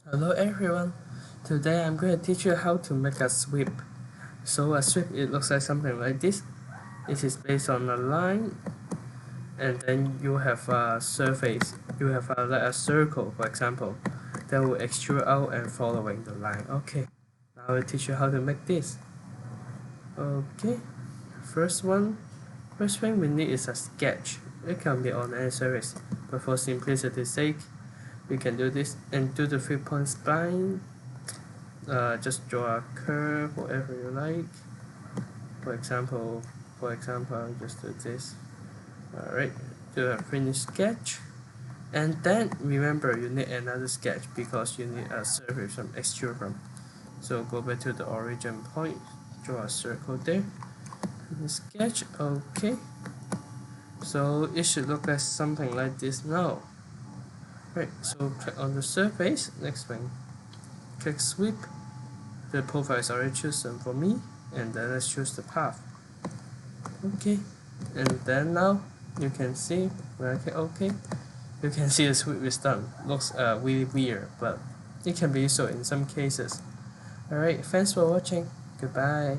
Hello everyone, today I'm going to teach you how to make a sweep. So a sweep, it looks like something like this. It is based on a line, and then you have a surface. You have like a circle, for example, that will extrude out and following the line. Okay, now I'll teach you how to make this. Okay, first thing we need is a sketch. It can be on any surface, but for simplicity's sake, we can do this and do the 3-point spline. Just draw a curve, whatever you like. For example, just do this. Alright, do a finished sketch. And then remember you need another sketch because you need a surface from extrude from. So go back to the origin point, draw a circle there. Finish sketch, okay. So it should look like something like this now. Right, so click on the surface, next thing. Click sweep. The profile is already chosen for me, and then let's choose the path. Okay, and then now you can see when I click OK, you can see the sweep is done. Looks really weird, but it can be useful in some cases. Alright, thanks for watching. Goodbye.